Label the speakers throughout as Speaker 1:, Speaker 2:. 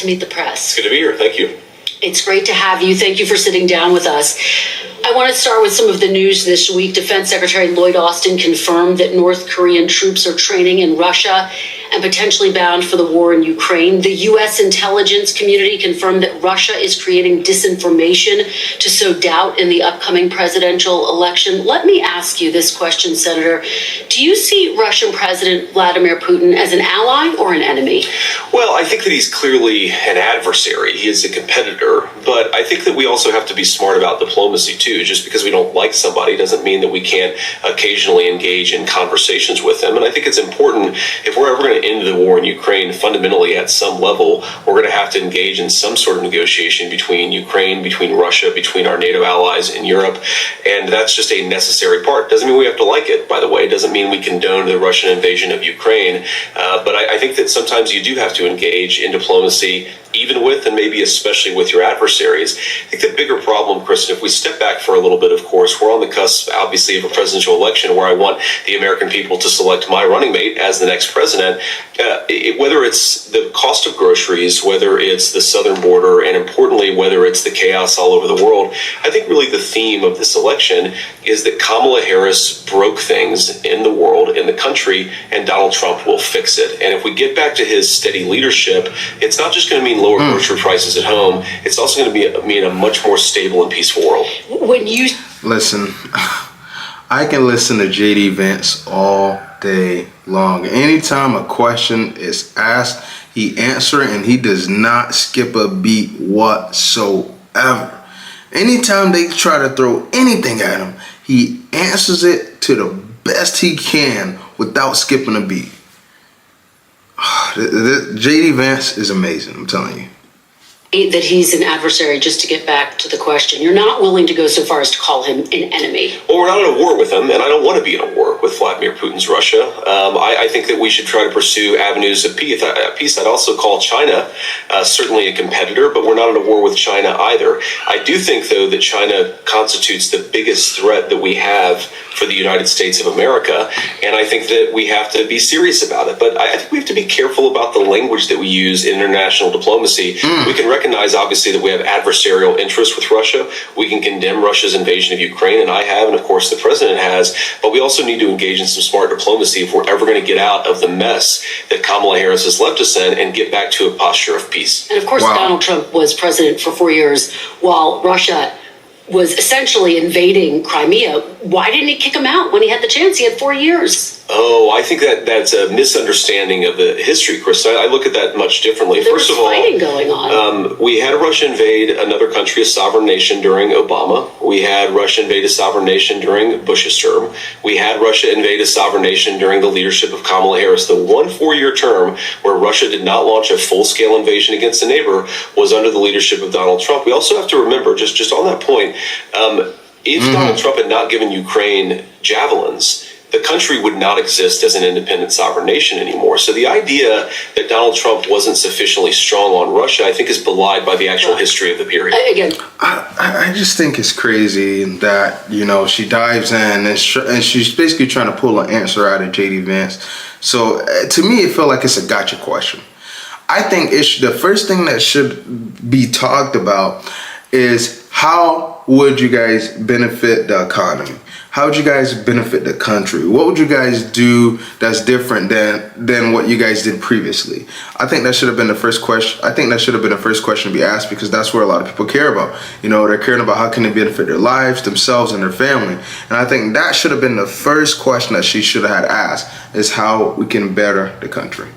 Speaker 1: to Meet the Press.
Speaker 2: It's good to be here. Thank you.
Speaker 1: It's great to have you. Thank you for sitting down with us. I want to start with some of the news this week. Defense Secretary Lloyd Austin confirmed that North Korean troops are training in Russia and potentially bound for the war in Ukraine. The U.S. intelligence community confirmed that Russia is creating disinformation to sow doubt in the upcoming presidential election. Let me ask you this question, Senator. Do you see Russian President Vladimir Putin as an ally or an enemy?
Speaker 2: Well, I think that he's clearly an adversary. He is a competitor, but I think that we also have to be smart about diplomacy too. Just because we don't like somebody doesn't mean that we can't occasionally engage in conversations with them. And I think it's important, if we're ever going to end the war in Ukraine, fundamentally at some level, we're going to have to engage in some sort of negotiation between Ukraine, between Russia, between our NATO allies in Europe. And that's just a necessary part. Doesn't mean we have to like it, by the way. Doesn't mean we condone the Russian invasion of Ukraine. But I think that sometimes you do have to engage in diplomacy, even with and maybe especially with your adversaries. I think the bigger problem, Kristen, if we step back for a little bit, of course, we're on the cusp, obviously, of a presidential election where I want the American people to select my running mate as the next president. Whether it's the cost of groceries, whether it's the southern border, and importantly, whether it's the chaos all over the world, I think really the theme of this election is that Kamala Harris broke things in the world, in the country, and Donald Trump will fix it. And if we get back to his steady leadership, it's not just going to mean lower grocery prices at home. It's also going to mean a much more stable and peaceful world.
Speaker 1: When you
Speaker 3: listen, I can listen to JD Vance all day long. Anytime a question is asked, he answers and he does not skip a beat whatsoever. Anytime they try to throw anything at him, he answers it to the best he can without skipping a beat. JD Vance is amazing, I'm telling you.
Speaker 1: That he's an adversary, just to get back to the question. You're not willing to go so far as to call him an enemy.
Speaker 2: Well, we're not in a war with him, and I don't want to be in a war with Vladimir Putin's Russia. I think that we should try to pursue avenues of peace. I'd also call China certainly a competitor, but we're not in a war with China either. I do think, though, that China constitutes the biggest threat that we have for the United States of America, and I think that we have to be serious about it. But I think we have to be careful about the language that we use in international diplomacy. We can recognize, obviously, that we have adversarial interests with Russia. We can condemn Russia's invasion of Ukraine, and I have, and of course the president has, but we also need to engage in some smart diplomacy if we're ever going to get out of the mess that Kamala Harris has left us in and get back to a posture of peace.
Speaker 1: And of course,
Speaker 3: Wow.
Speaker 1: Donald Trump was president for 4 years while Russia was essentially invading Crimea. Why didn't he kick him out when he had the chance? He had 4 years.
Speaker 2: Oh, I think that's a misunderstanding of the history, Chris. I look at that much differently.
Speaker 1: There
Speaker 2: First
Speaker 1: was
Speaker 2: of all,
Speaker 1: fighting going on.
Speaker 2: we had Russia invade another country, a sovereign nation, during Obama. We had Russia invade a sovereign nation during Bush's term. We had Russia invade a sovereign nation during the leadership of Kamala Harris. The 1 4-year term where Russia did not launch a full-scale invasion against a neighbor was under the leadership of Donald Trump. We also have to remember, just on that point, if Donald Trump had not given Ukraine javelins, the country would not exist as an independent sovereign nation anymore. So the idea that Donald Trump wasn't sufficiently strong on Russia, I think, is belied by the actual history of the period.
Speaker 1: Again,
Speaker 3: I just think it's crazy that, you know, she dives in and she's basically trying to pull an answer out of JD Vance. So to me, it felt like it's a gotcha question. I think the first thing that should be talked about is how would you guys benefit the economy? How would you guys benefit the country? What would you guys do that's different than what you guys did previously? I think that should have been the first question. I think that should have been the first question to be asked, because that's where a lot of people care about. You know, they're caring about how can they benefit their lives, themselves, and their family. And I think that should have been the first question that she should have had asked, is how we can better the country.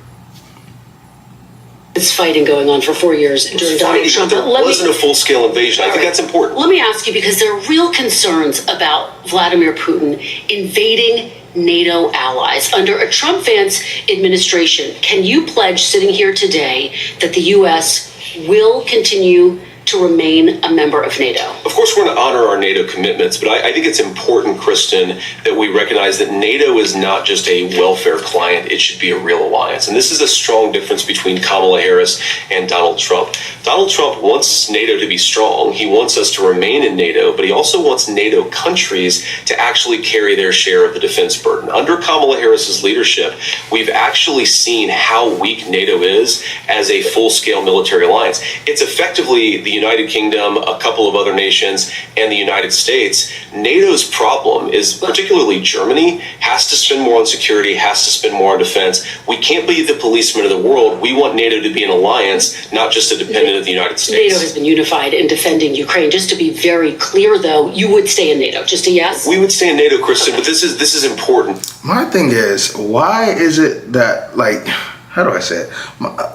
Speaker 1: it's fighting going on for 4 years during Donald Trump.
Speaker 2: There wasn't a full-scale invasion. I think that's important.
Speaker 1: Let me ask you, because there are real concerns about Vladimir Putin invading NATO allies. Under a Trump-Vance administration, can you pledge sitting here today that the U.S. will continue to remain a member of NATO?
Speaker 2: Of course, we're going to honor our NATO commitments, but I think it's important, Kristen, that we recognize that NATO is not just a welfare client. It should be a real alliance. And this is a strong difference between Kamala Harris and Donald Trump. Donald Trump wants NATO to be strong. He wants us to remain in NATO, but he also wants NATO countries to actually carry their share of the defense burden. Under Kamala Harris's leadership, we've actually seen how weak NATO is as a full-scale military alliance. It's effectively the United Kingdom, a couple of other nations, and the United States. NATO's problem is particularly Germany has to spend more on security, has to spend more on defense. We can't be the policeman of the world. We want NATO to be an alliance, not just a dependent of the United States.
Speaker 1: NATO has been unified in defending Ukraine. Just to be very clear, though, you would stay in NATO. Just a yes?
Speaker 2: We would stay in NATO, Kristen, but this is important.
Speaker 3: My thing is, why is it that, like, how do I say it?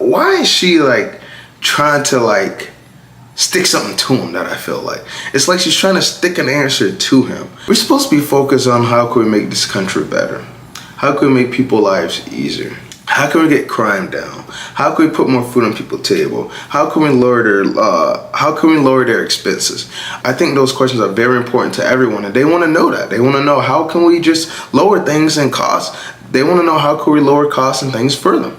Speaker 3: Why is she, like, trying to, like, stick something to him that I feel like? It's like she's trying to stick an answer to him. We're supposed to be focused on how can we make this country better? How can we make people's lives easier? How can we get crime down? How can we put more food on people's table? How can we lower their expenses? I think those questions are very important to everyone, and they want to know that. They want to know, how can we just lower things and costs? They want to know, how can we lower costs and things further?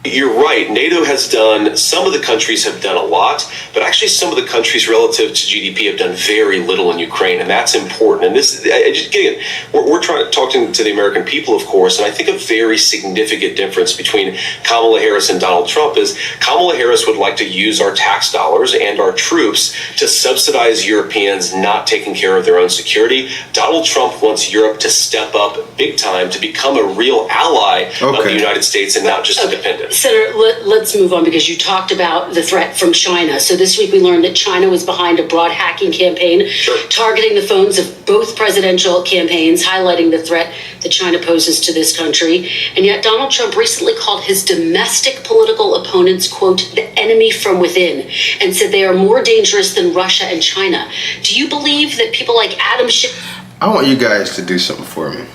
Speaker 2: You're right. NATO has done, some of the countries have done a lot, but actually some of the countries relative to GDP have done very little in Ukraine, and that's important. And this, again, we're talking to the American people, of course, and I think a very significant difference between Kamala Harris and Donald Trump is Kamala Harris would like to use our tax dollars and our troops to subsidize Europeans not taking care of their own security. Donald Trump wants Europe to step up big time to become a real ally of the United States and not just a dependent.
Speaker 1: Senator, let's move on, because you talked about the threat from China. So this week we learned that China was behind a broad hacking campaign targeting the phones of both presidential campaigns, highlighting the threat that China poses to this country. And yet Donald Trump recently called his domestic political opponents, quote, the enemy from within, and said they are more dangerous than Russia and China. Do you believe that people like Adam Schiff...
Speaker 3: I want you guys to do something for me.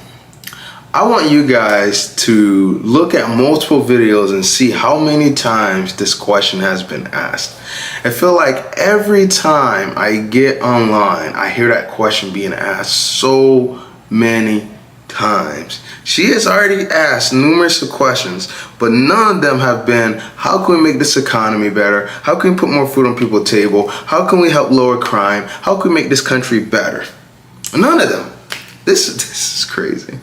Speaker 3: I want you guys to look at multiple videos and see how many times this question has been asked. I feel like every time I get online, I hear that question being asked so many times. She has already asked numerous questions, but none of them have been, how can we make this economy better? How can we put more food on people's table? How can we help lower crime? How can we make this country better? None of them. This is crazy.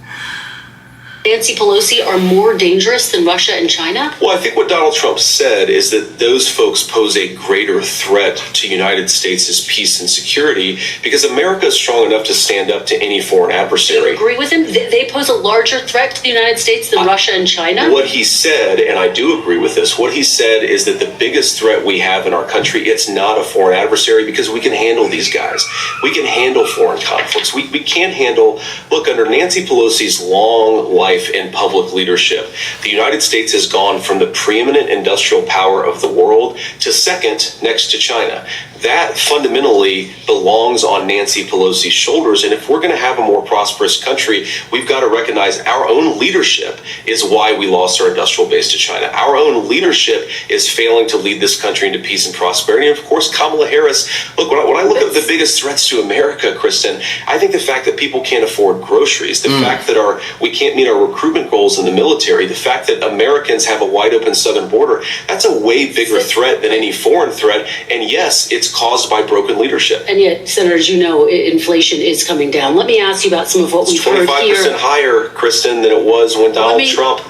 Speaker 1: Nancy Pelosi are more dangerous than Russia and China?
Speaker 2: Well, I think what Donald Trump said is that those folks pose a greater threat to United States' peace and security because America is strong enough to stand up to any foreign adversary.
Speaker 1: Do you agree with him? They pose a larger threat to the United States than Russia and China?
Speaker 2: What he said, and I do agree with this, what he said is that the biggest threat we have in our country, it's not a foreign adversary because we can handle these guys. We can handle foreign conflicts. We can't handle, look, under Nancy Pelosi's long life in public leadership, the United States has gone from the preeminent industrial power of the world to second next to China. That fundamentally belongs on Nancy Pelosi's shoulders. And if we're going to have a more prosperous country, we've got to recognize our own leadership is why we lost our industrial base to China. Our own leadership is failing to lead this country into peace and prosperity. And of course, Kamala Harris, look, when I look at the biggest threats to America, Kristen, I think the fact that people can't afford groceries, the fact that we can't meet our recruitment goals in the military, the fact that Americans have a wide open southern border, that's a way bigger threat than any foreign threat. And yes, it's caused by broken leadership.
Speaker 1: And yet, Senators, you know, inflation is coming down. Let me ask you about some of what we've heard here.
Speaker 2: It's 25% higher, Kristen, than it was when Donald Trump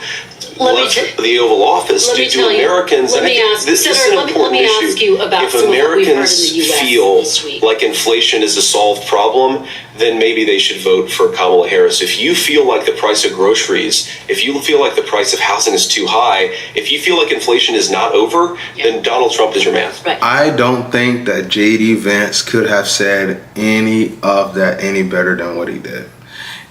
Speaker 2: left the Oval Office. To Americans, and I think this is an important issue. If Americans feel like inflation is a solved problem, then maybe they should vote for Kamala Harris. If you feel like the price of groceries, if you feel like the price of housing is too high, if you feel like inflation is not over, then Donald Trump is your man.
Speaker 1: Right.
Speaker 3: I don't think that J.D. Vance could have said any of that any better than what he did.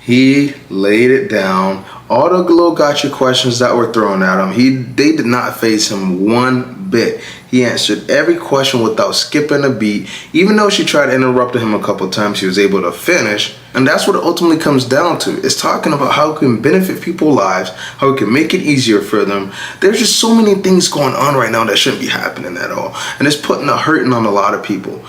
Speaker 3: He laid it down. All the little gotcha questions that were thrown at him, they did not faze him one bit. He answered every question without skipping a beat. Even though she tried to interrupt him a couple times, he was able to finish. And that's what it ultimately comes down to. It's talking about how it can benefit people's lives, how it can make it easier for them. There's just so many things going on right now that shouldn't be happening at all. And it's putting a hurting on a lot of people.